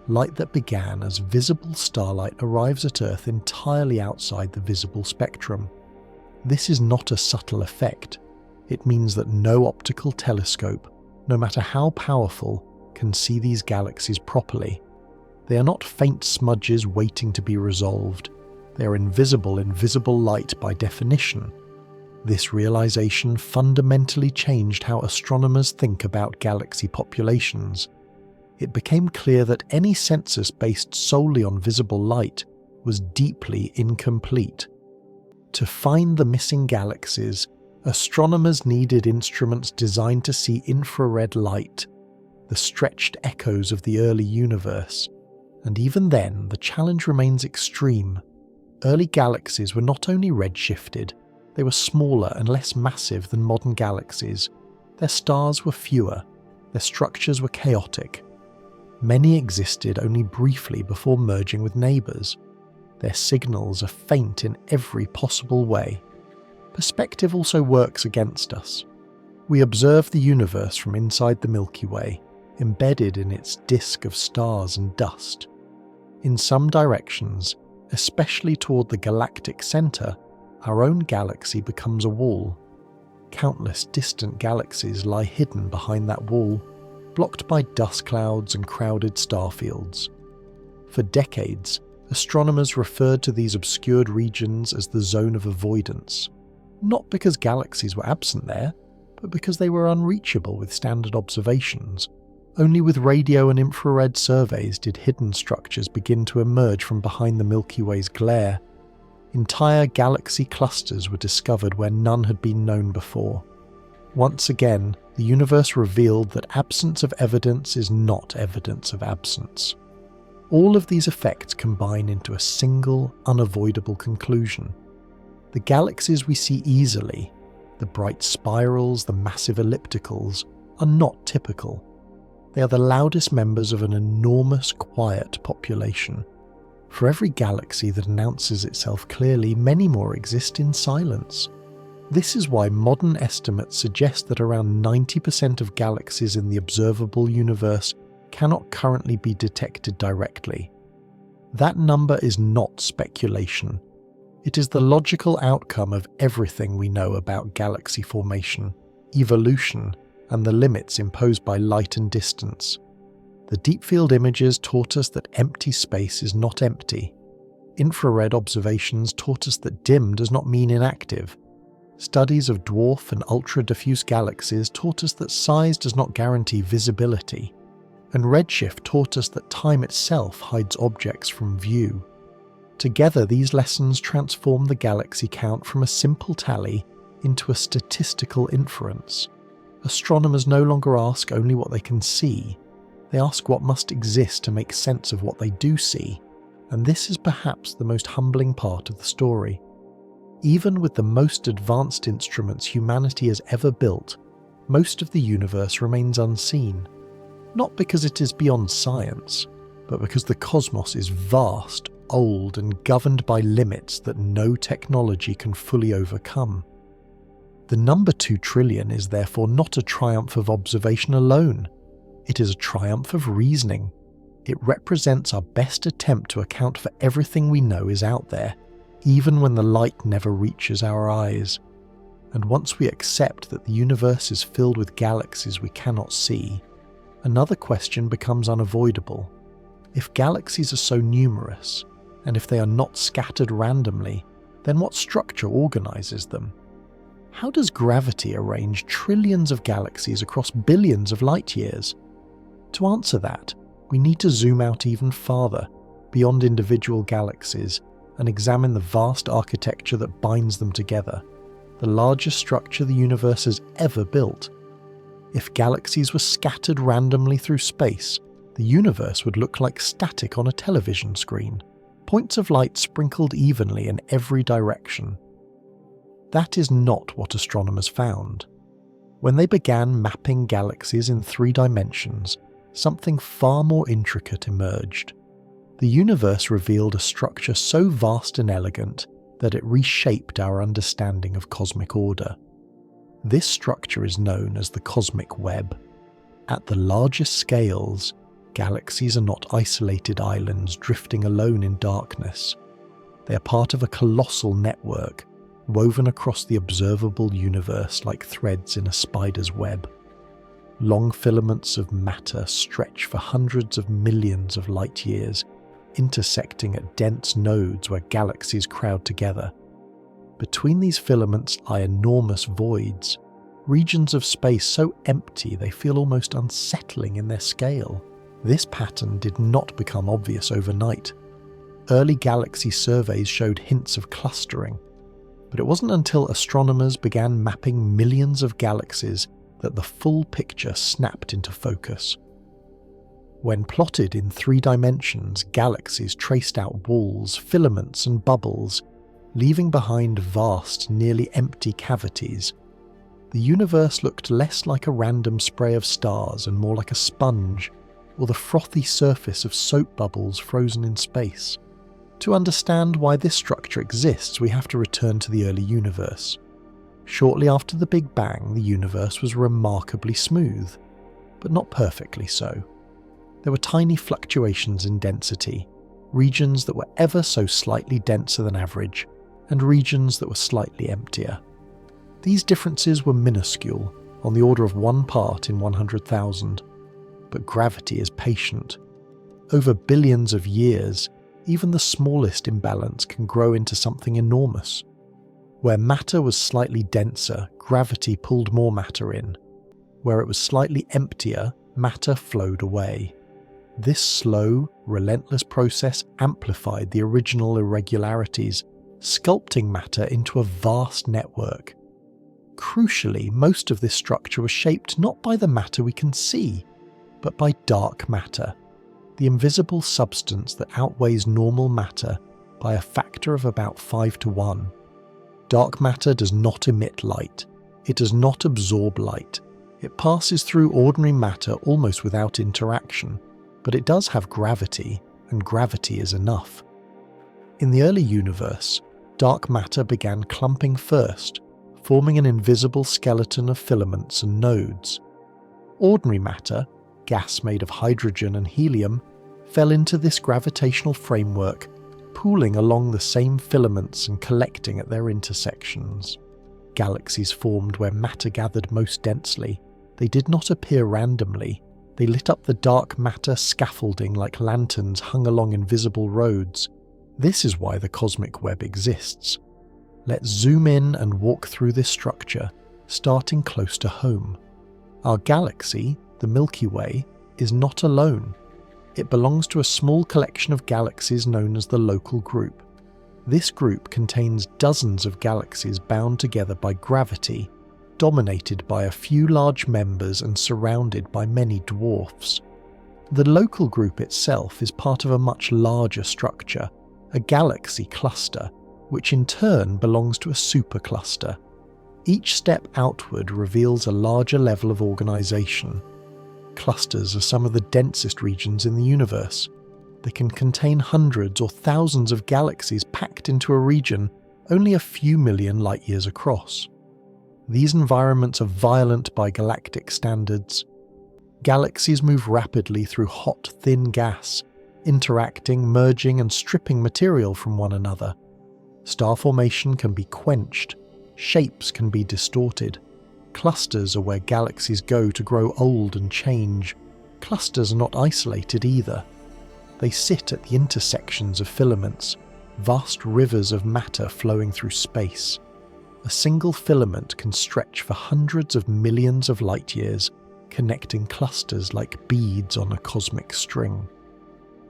light that began as visible starlight arrives at Earth entirely outside the visible spectrum. This is not a subtle effect. It means that no optical telescope, no matter how powerful, can see these galaxies properly. They are not faint smudges waiting to be resolved. They are invisible in visible light by definition. This realization fundamentally changed how astronomers think about galaxy populations. It became clear that any census based solely on visible light was deeply incomplete. To find the missing galaxies, astronomers needed instruments designed to see infrared light, the stretched echoes of the early universe. And even then, the challenge remains extreme. Early galaxies were not only redshifted, they were smaller and less massive than modern galaxies. Their stars were fewer, their structures were chaotic. Many existed only briefly before merging with neighbours. Their signals are faint in every possible way. Perspective also works against us. We observe the universe from inside the Milky Way, embedded in its disk of stars and dust. In some directions, especially toward the galactic centre, our own galaxy becomes a wall. Countless distant galaxies lie hidden behind that wall, blocked by dust clouds and crowded starfields. For decades, astronomers referred to these obscured regions as the zone of avoidance, not because galaxies were absent there, but because they were unreachable with standard observations. Only with radio and infrared surveys did hidden structures begin to emerge from behind the Milky Way's glare. Entire galaxy clusters were discovered where none had been known before. Once again, the universe revealed that absence of evidence is not evidence of absence. All of these effects combine into a single, unavoidable conclusion. The galaxies we see easily, the bright spirals, the massive ellipticals, are not typical. They are the loudest members of an enormous, quiet population. For every galaxy that announces itself clearly, many more exist in silence. This is why modern estimates suggest that around 90% of galaxies in the observable universe cannot currently be detected directly. That number is not speculation. It is the logical outcome of everything we know about galaxy formation, evolution, and the limits imposed by light and distance. The deep field images taught us that empty space is not empty. Infrared observations taught us that dim does not mean inactive. Studies of dwarf and ultra-diffuse galaxies taught us that size does not guarantee visibility. And redshift taught us that time itself hides objects from view. Together, these lessons transform the galaxy count from a simple tally into a statistical inference. Astronomers no longer ask only what they can see. They ask what must exist to make sense of what they do see. And this is perhaps the most humbling part of the story. Even with the most advanced instruments humanity has ever built, most of the universe remains unseen. Not because it is beyond science, but because the cosmos is vast, old, and governed by limits that no technology can fully overcome. The number 2 trillion is therefore not a triumph of observation alone. It is a triumph of reasoning. It represents our best attempt to account for everything we know is out there, even when the light never reaches our eyes. And once we accept that the universe is filled with galaxies we cannot see, another question becomes unavoidable. If galaxies are so numerous, and if they are not scattered randomly, then what structure organizes them? How does gravity arrange trillions of galaxies across billions of light years? To answer that, we need to zoom out even farther, beyond individual galaxies, and examine the vast architecture that binds them together, the largest structure the universe has ever built. If galaxies were scattered randomly through space, the universe would look like static on a television screen, points of light sprinkled evenly in every direction. That is not what astronomers found. When they began mapping galaxies in 3 dimensions, something far more intricate emerged. The universe revealed a structure so vast and elegant that it reshaped our understanding of cosmic order. This structure is known as the cosmic web. At the largest scales, galaxies are not isolated islands drifting alone in darkness. They are part of a colossal network, woven across the observable universe like threads in a spider's web. Long filaments of matter stretch for hundreds of millions of light years, intersecting at dense nodes where galaxies crowd together. Between these filaments lie enormous voids, regions of space so empty they feel almost unsettling in their scale. This pattern did not become obvious overnight. Early galaxy surveys showed hints of clustering, but it wasn't until astronomers began mapping millions of galaxies that the full picture snapped into focus. When plotted in 3 dimensions, galaxies traced out walls, filaments, and bubbles, leaving behind vast, nearly empty cavities. The universe looked less like a random spray of stars and more like a sponge, or the frothy surface of soap bubbles frozen in space. To understand why this structure exists, we have to return to the early universe. Shortly after the Big Bang, the universe was remarkably smooth, but not perfectly so. There were tiny fluctuations in density, regions that were ever so slightly denser than average, and regions that were slightly emptier. These differences were minuscule, on the order of 1 part in 100,000. But gravity is patient. Over billions of years, even the smallest imbalance can grow into something enormous. Where matter was slightly denser, gravity pulled more matter in. Where it was slightly emptier, matter flowed away. This slow, relentless process amplified the original irregularities, sculpting matter into a vast network. Crucially, most of this structure was shaped not by the matter we can see, but by dark matter, the invisible substance that outweighs normal matter by a factor of about 5 to 1. Dark matter does not emit light. It does not absorb light. It passes through ordinary matter almost without interaction, but it does have gravity, and gravity is enough. In the early universe, dark matter began clumping first, forming an invisible skeleton of filaments and nodes. Ordinary matter, gas made of hydrogen and helium, fell into this gravitational framework, pooling along the same filaments and collecting at their intersections. Galaxies formed where matter gathered most densely. They did not appear randomly. They lit up the dark matter scaffolding like lanterns hung along invisible roads. This is why the cosmic web exists. Let's zoom in and walk through this structure, starting close to home. Our galaxy, the Milky Way, is not alone. It belongs to a small collection of galaxies known as the local group. This group contains dozens of galaxies bound together by gravity, dominated by a few large members and surrounded by many dwarfs. The local group itself is part of a much larger structure, a galaxy cluster, which in turn belongs to a supercluster. Each step outward reveals a larger level of organisation. Clusters are some of the densest regions in the universe. They can contain hundreds or thousands of galaxies packed into a region only a few million light-years across. These environments are violent by galactic standards. Galaxies move rapidly through hot, thin gas, interacting, merging and stripping material from one another. Star formation can be quenched, shapes can be distorted. Clusters are where galaxies go to grow old and change. Clusters are not isolated either. They sit at the intersections of filaments, vast rivers of matter flowing through space. A single filament can stretch for hundreds of millions of light-years, connecting clusters like beads on a cosmic string.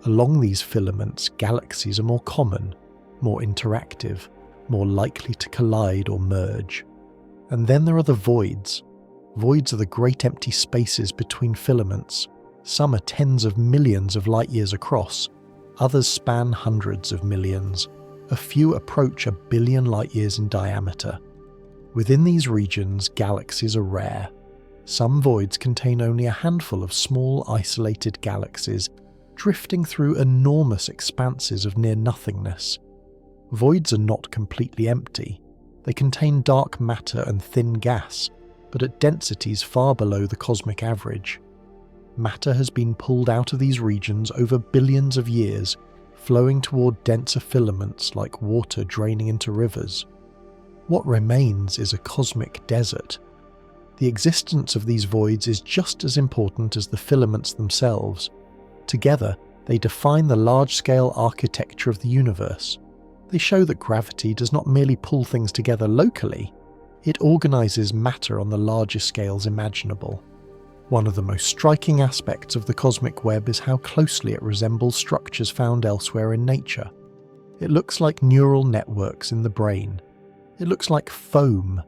Along these filaments, galaxies are more common, more interactive, more likely to collide or merge. And then there are the voids. Voids are the great empty spaces between filaments. Some are tens of millions of light-years across, others span hundreds of millions. A few approach 1 billion light-years in diameter. Within these regions, galaxies are rare. Some voids contain only a handful of small, isolated galaxies, drifting through enormous expanses of near-nothingness. Voids are not completely empty. They contain dark matter and thin gas, but at densities far below the cosmic average. Matter has been pulled out of these regions over billions of years, flowing toward denser filaments like water draining into rivers. What remains is a cosmic desert. The existence of these voids is just as important as the filaments themselves. Together, they define the large-scale architecture of the universe. They show that gravity does not merely pull things together locally, it organises matter on the largest scales imaginable. One of the most striking aspects of the cosmic web is how closely it resembles structures found elsewhere in nature. It looks like neural networks in the brain. It looks like foam.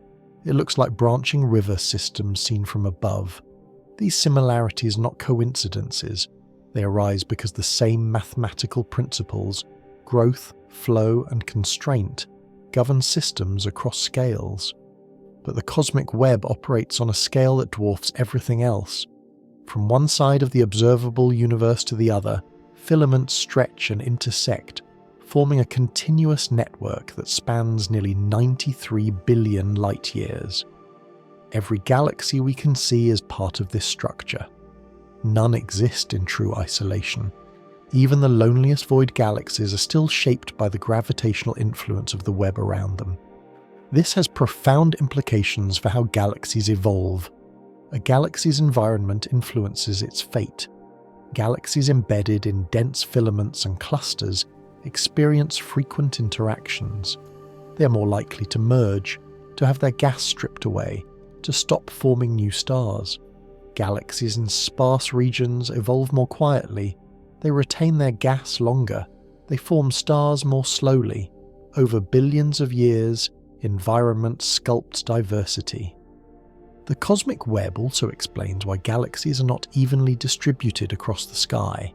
It looks like branching river systems seen from above. These similarities are not coincidences. They arise because the same mathematical principles, growth, flow and constraint, govern systems across scales. But the cosmic web operates on a scale that dwarfs everything else. From one side of the observable universe to the other, filaments stretch and intersect, forming a continuous network that spans nearly 93 billion light-years. Every galaxy we can see is part of this structure. None exist in true isolation. Even the loneliest void galaxies are still shaped by the gravitational influence of the web around them. This has profound implications for how galaxies evolve. A galaxy's environment influences its fate. Galaxies embedded in dense filaments and clusters experience frequent interactions. They are more likely to merge, to have their gas stripped away, to stop forming new stars. Galaxies in sparse regions evolve more quietly. They retain their gas longer. They form stars more slowly. Over billions of years, environment sculpts diversity. The cosmic web also explains why galaxies are not evenly distributed across the sky.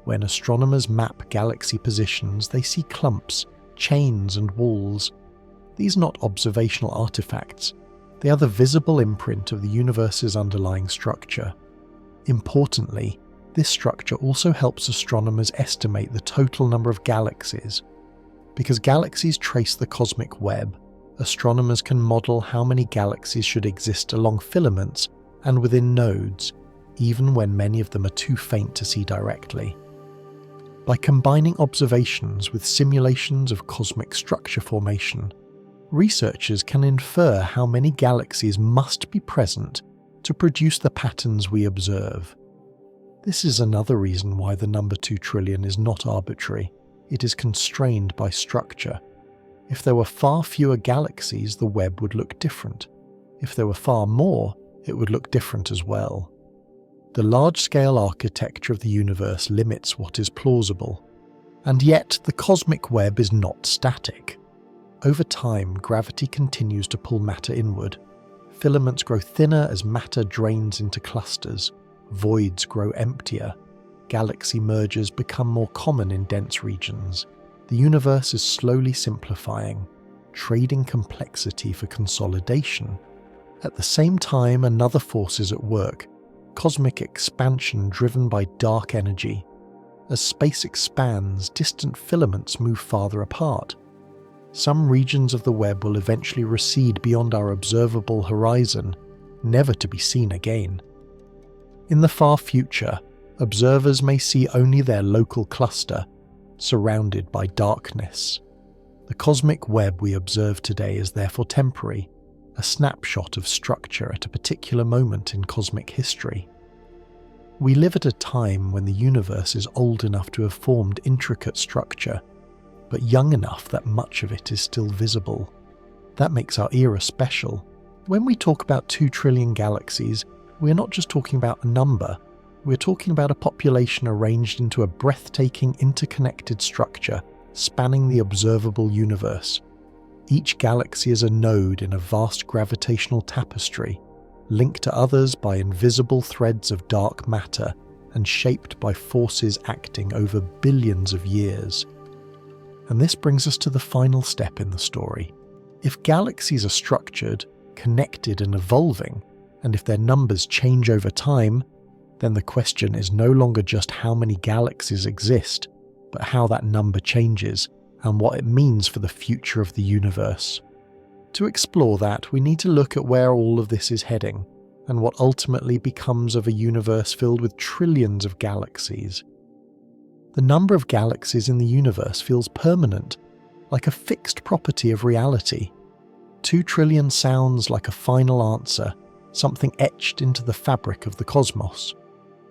When astronomers map galaxy positions, they see clumps, chains, and walls. These are not observational artifacts. They are the visible imprint of the universe's underlying structure. Importantly, this structure also helps astronomers estimate the total number of galaxies. Because galaxies trace the cosmic web, astronomers can model how many galaxies should exist along filaments and within nodes, even when many of them are too faint to see directly. By combining observations with simulations of cosmic structure formation, researchers can infer how many galaxies must be present to produce the patterns we observe. This is another reason why the number 2 trillion is not arbitrary. It is constrained by structure. If there were far fewer galaxies, the web would look different. If there were far more, it would look different as well. The large-scale architecture of the universe limits what is plausible. And yet, the cosmic web is not static. Over time, gravity continues to pull matter inward. Filaments grow thinner as matter drains into clusters. Voids grow emptier. Galaxy mergers become more common in dense regions. The universe is slowly simplifying, trading complexity for consolidation. At the same time, another force is at work: cosmic expansion driven by dark energy. As space expands, distant filaments move farther apart. Some regions of the web will eventually recede beyond our observable horizon, never to be seen again. In the far future, observers may see only their local cluster, surrounded by darkness. The cosmic web we observe today is therefore temporary, a snapshot of structure at a particular moment in cosmic history. We live at a time when the universe is old enough to have formed intricate structure, but young enough that much of it is still visible. That makes our era special. When we talk about 2 trillion galaxies, we're not just talking about a number. We're talking about a population arranged into a breathtaking interconnected structure spanning the observable universe. Each galaxy is a node in a vast gravitational tapestry, linked to others by invisible threads of dark matter and shaped by forces acting over billions of years. And this brings us to the final step in the story. If galaxies are structured, connected and evolving, and if their numbers change over time, then the question is no longer just how many galaxies exist, but how that number changes and what it means for the future of the universe. To explore that, we need to look at where all of this is heading, and what ultimately becomes of a universe filled with trillions of galaxies. The number of galaxies in the universe feels permanent, like a fixed property of reality. 2 trillion sounds like a final answer, something etched into the fabric of the cosmos.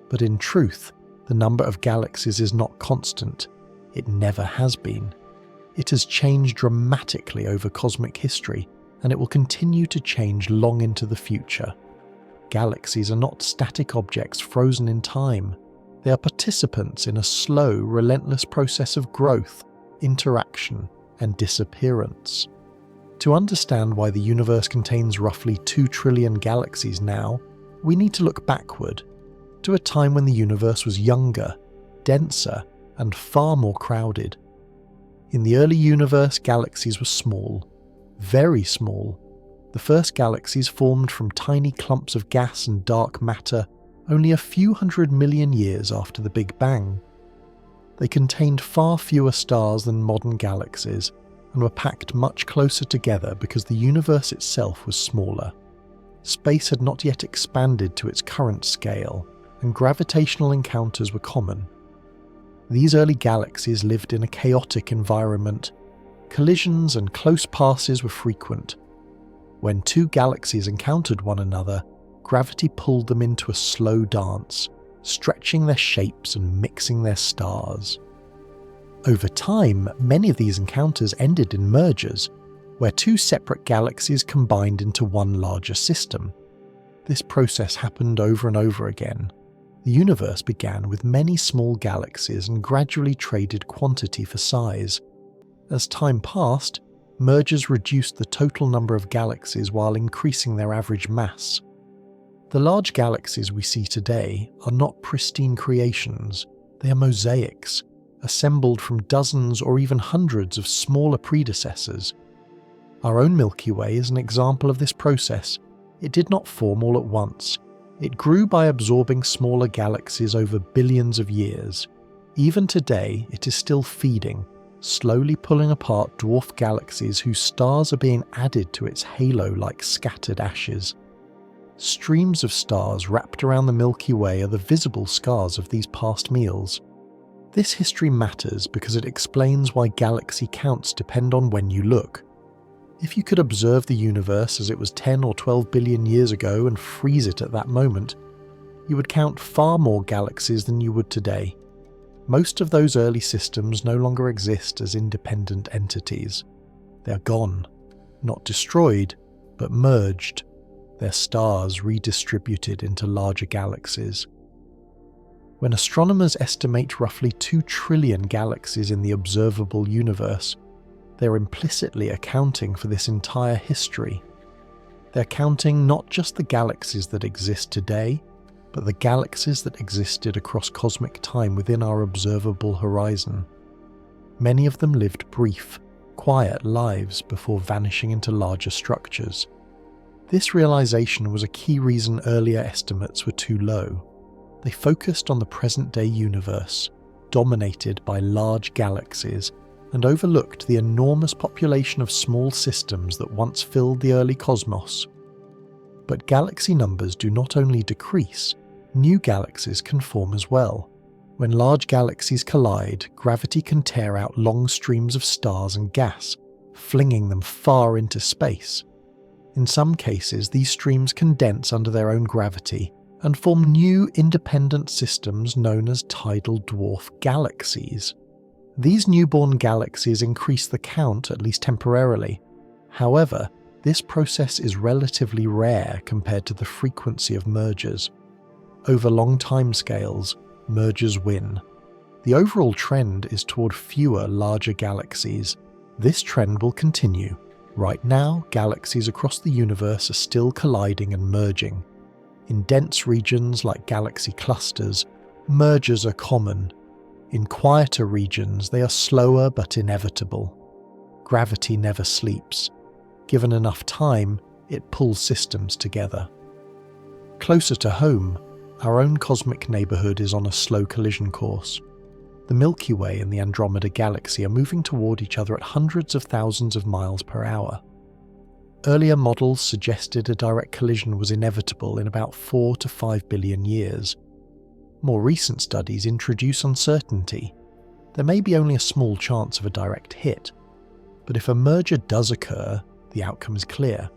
But in truth, the number of galaxies is not constant. It never has been. It has changed dramatically over cosmic history, and it will continue to change long into the future. Galaxies are not static objects frozen in time. They are participants in a slow, relentless process of growth, interaction, and disappearance. To understand why the universe contains roughly 2 trillion galaxies now, we need to look backward, to a time when the universe was younger, denser, and far more crowded. In the early universe, galaxies were small, very small. The first galaxies formed from tiny clumps of gas and dark matter only a few 100 million years after the Big Bang. They contained far fewer stars than modern galaxies and were packed much closer together because the universe itself was smaller. Space had not yet expanded to its current scale, and gravitational encounters were common. These early galaxies lived in a chaotic environment. Collisions and close passes were frequent. When two galaxies encountered one another, gravity pulled them into a slow dance, stretching their shapes and mixing their stars. Over time, many of these encounters ended in mergers, where two separate galaxies combined into one larger system. This process happened over and over again. The universe began with many small galaxies and gradually traded quantity for size. As time passed, mergers reduced the total number of galaxies while increasing their average mass. The large galaxies we see today are not pristine creations, they are mosaics, assembled from dozens or even hundreds of smaller predecessors. Our own Milky Way is an example of this process. It did not form all at once. It grew by absorbing smaller galaxies over billions of years. Even today, it is still feeding, slowly pulling apart dwarf galaxies whose stars are being added to its halo like scattered ashes. Streams of stars wrapped around the Milky Way are the visible scars of these past meals. This history matters because it explains why galaxy counts depend on when you look. If you could observe the universe as it was 10 or 12 billion years ago and freeze it at that moment, you would count far more galaxies than you would today. Most of those early systems no longer exist as independent entities. They're gone, not destroyed, but merged, their stars redistributed into larger galaxies. When astronomers estimate roughly 2 trillion galaxies in the observable universe, they're implicitly accounting for this entire history. They're counting not just the galaxies that exist today, but the galaxies that existed across cosmic time within our observable horizon. Many of them lived brief, quiet lives before vanishing into larger structures. This realization was a key reason earlier estimates were too low. They focused on the present-day universe, dominated by large galaxies, and overlooked the enormous population of small systems that once filled the early cosmos. But galaxy numbers do not only decrease, new galaxies can form as well. When large galaxies collide, gravity can tear out long streams of stars and gas, flinging them far into space. In some cases, these streams condense under their own gravity and form new independent systems known as tidal dwarf galaxies. These newborn galaxies increase the count, at least temporarily. However, this process is relatively rare compared to the frequency of mergers. Over long timescales, mergers win. The overall trend is toward fewer larger galaxies. This trend will continue. Right now, galaxies across the universe are still colliding and merging. In dense regions like galaxy clusters, mergers are common. In quieter regions, they are slower but inevitable. Gravity never sleeps. Given enough time, it pulls systems together. Closer to home, our own cosmic neighbourhood is on a slow collision course. The Milky Way and the Andromeda Galaxy are moving toward each other at hundreds of thousands of miles per hour. Earlier models suggested a direct collision was inevitable in about 4 to 5 billion years. More recent studies introduce uncertainty. There may be only a small chance of a direct hit, but if a merger does occur, the outcome is clear.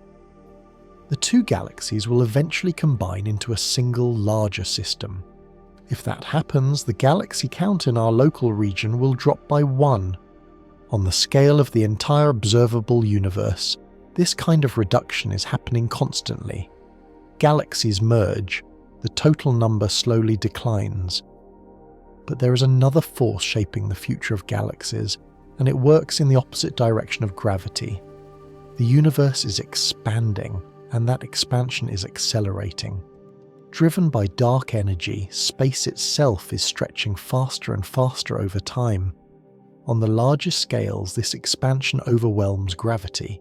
The two galaxies will eventually combine into a single larger system. If that happens, the galaxy count in our local region will drop by 1. On the scale of the entire observable universe, this kind of reduction is happening constantly. Galaxies merge, the total number slowly declines. But there is another force shaping the future of galaxies, and it works in the opposite direction of gravity. The universe is expanding, and that expansion is accelerating. Driven by dark energy, space itself is stretching faster and faster over time. On the largest scales, this expansion overwhelms gravity.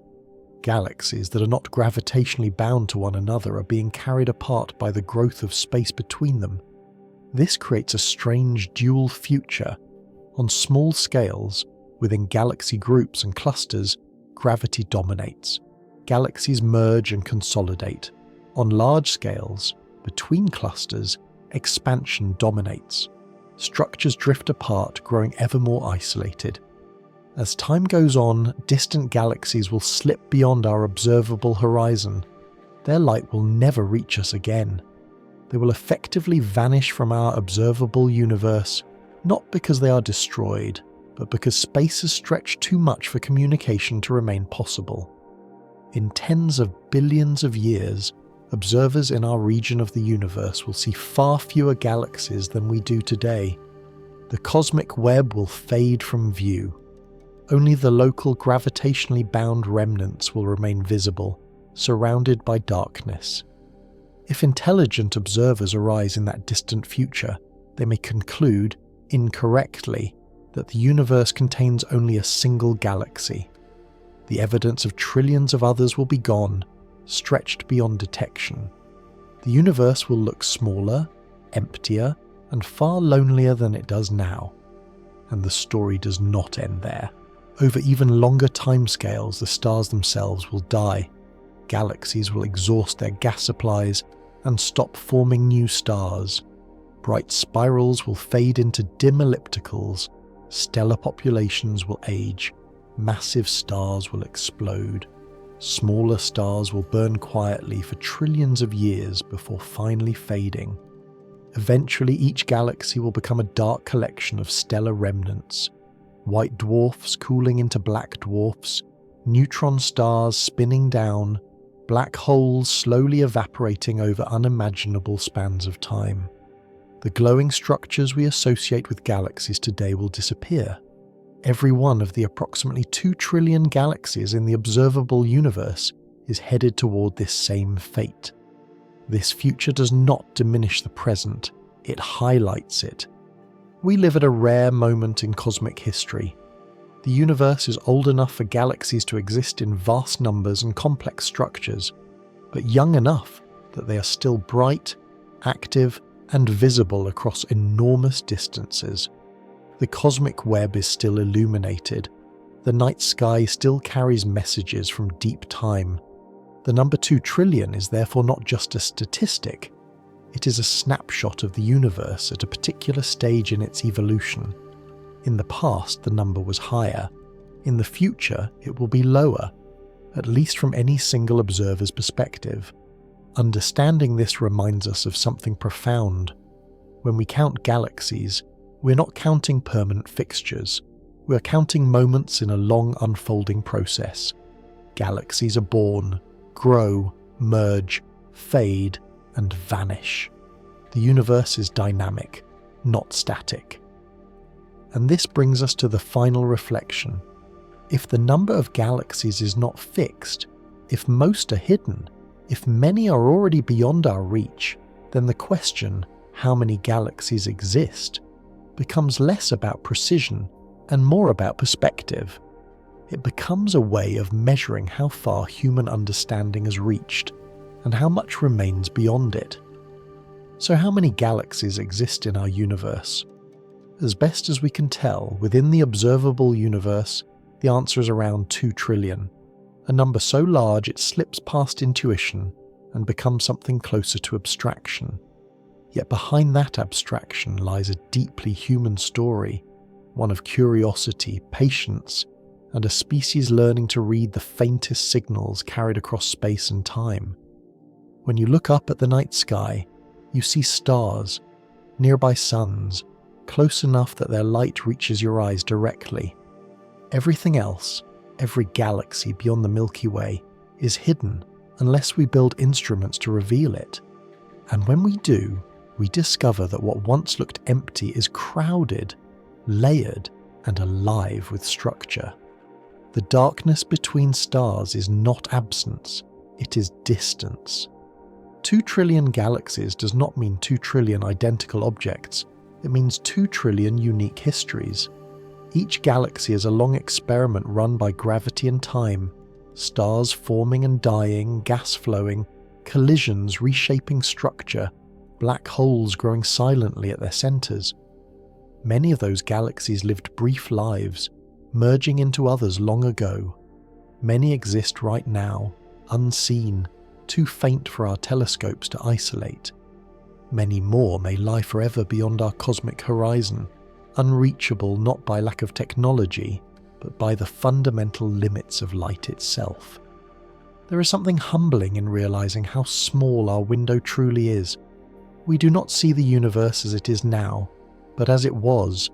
Galaxies that are not gravitationally bound to one another are being carried apart by the growth of space between them. This creates a strange dual future. On small scales, within galaxy groups and clusters, gravity dominates. Galaxies merge and consolidate. On large scales, between clusters, expansion dominates. Structures drift apart, growing ever more isolated. As time goes on, distant galaxies will slip beyond our observable horizon. Their light will never reach us again. They will effectively vanish from our observable universe, not because they are destroyed, but because space has stretched too much for communication to remain possible. In tens of billions of years, observers in our region of the universe will see far fewer galaxies than we do today. The cosmic web will fade from view. Only the local gravitationally bound remnants will remain visible, surrounded by darkness. If intelligent observers arise in that distant future, they may conclude, incorrectly, that the universe contains only a single galaxy. The evidence of trillions of others will be gone, stretched beyond detection. The universe will look smaller, emptier, and far lonelier than it does now. And the story does not end there. Over even longer timescales, the stars themselves will die. Galaxies will exhaust their gas supplies and stop forming new stars. Bright spirals will fade into dim ellipticals. Stellar populations will age. Massive stars will explode. Smaller stars will burn quietly for trillions of years before finally fading. Eventually, each galaxy will become a dark collection of stellar remnants. White dwarfs cooling into black dwarfs, neutron stars spinning down, black holes slowly evaporating over unimaginable spans of time. The glowing structures we associate with galaxies today will disappear. Every one of the approximately 2 trillion galaxies in the observable universe is headed toward this same fate. This future does not diminish the present, it highlights it. We live at a rare moment in cosmic history. The universe is old enough for galaxies to exist in vast numbers and complex structures, but young enough that they are still bright, active, and visible across enormous distances. The cosmic web is still illuminated. The night sky still carries messages from deep time. The number 2 trillion is therefore not just a statistic. It is a snapshot of the universe at a particular stage in its evolution. In the past, the number was higher. In the future, it will be lower, at least from any single observer's perspective. Understanding this reminds us of something profound. When we count galaxies, we're not counting permanent fixtures. We're counting moments in a long unfolding process. Galaxies are born, grow, merge, fade, and vanish. The universe is dynamic, not static. And this brings us to the final reflection. If the number of galaxies is not fixed, if most are hidden, if many are already beyond our reach, then the question, how many galaxies exist, becomes less about precision and more about perspective. It becomes a way of measuring how far human understanding has reached and how much remains beyond it. So how many galaxies exist in our universe? As best as we can tell, within the observable universe, the answer is around 2 trillion, a number so large it slips past intuition and becomes something closer to abstraction. Yet behind that abstraction lies a deeply human story, one of curiosity, patience, and a species learning to read the faintest signals carried across space and time. When you look up at the night sky, you see stars, nearby suns, close enough that their light reaches your eyes directly. Everything else, every galaxy beyond the Milky Way, is hidden unless we build instruments to reveal it. And when we do, we discover that what once looked empty is crowded, layered, and alive with structure. The darkness between stars is not absence, it is distance. 2 trillion galaxies does not mean 2 trillion identical objects, it means 2 trillion unique histories. Each galaxy is a long experiment run by gravity and time, Stars forming and dying, gas flowing, collisions reshaping structure, black holes growing silently at their centres. Many of those galaxies lived brief lives, merging into others long ago. Many exist right now, unseen, too faint for our telescopes to isolate. Many more may lie forever beyond our cosmic horizon, unreachable not by lack of technology, but by the fundamental limits of light itself. There is something humbling in realizing how small our window truly is. We do not see the universe as it is now, but as it was,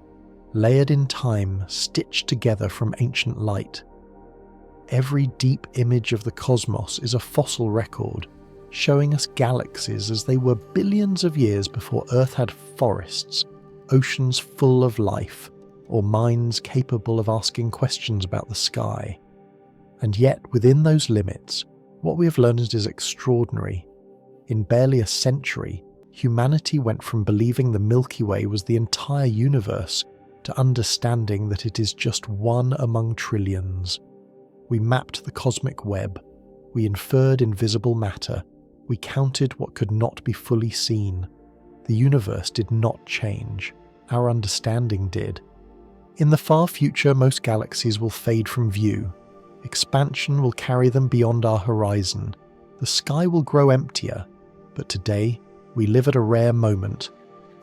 layered in time, stitched together from ancient light. Every deep image of the cosmos is a fossil record, showing us galaxies as they were billions of years before Earth had forests, oceans full of life, or minds capable of asking questions about the sky. And yet, within those limits, what we have learned is extraordinary. In barely a century, humanity went from believing the Milky Way was the entire universe to understanding that it is just one among trillions. We mapped the cosmic web. We inferred invisible matter. We counted what could not be fully seen. The universe did not change. Our understanding did. In the far future, most galaxies will fade from view. Expansion will carry them beyond our horizon. The sky will grow emptier. But today, we live at a rare moment,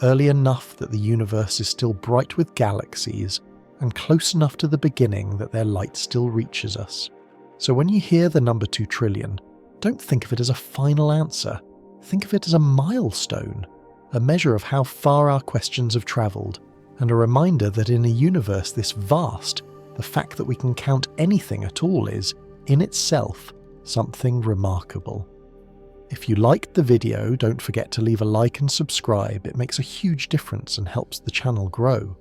early enough that the universe is still bright with galaxies, and close enough to the beginning that their light still reaches us. So when you hear the number 2 trillion, don't think of it as a final answer. Think of it as a milestone, a measure of how far our questions have travelled, and a reminder that in a universe this vast, the fact that we can count anything at all is, in itself, something remarkable. If you liked the video, don't forget to leave a like and subscribe. It makes a huge difference and helps the channel grow.